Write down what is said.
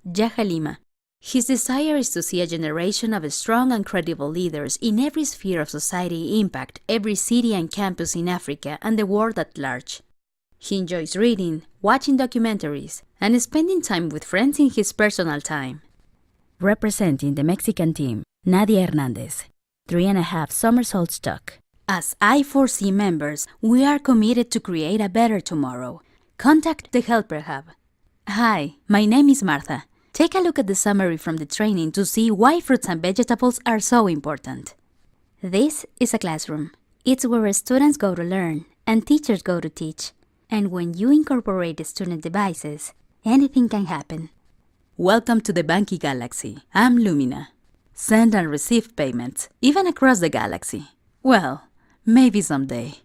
Yaja Lima. His desire is to see a generation of strong and credible leaders in every sphere of society impact every city and campus in Africa and the world at large. He enjoys reading, watching documentaries, and spending time with friends in his personal time. Representing the Mexican team, Nadia Hernandez, 3.5 somersault stock. As I4C members, we are committed to create a better tomorrow. Contact the Helper Hub. Hi, my name is Martha. Take a look at the summary from the training to see why fruits and vegetables are so important. This is a classroom. It's where students go to learn and teachers go to teach. And when you incorporate student devices, anything can happen. Welcome to the Banki Galaxy. I'm Lumina. Send and receive payments, even across the galaxy. Well, maybe someday.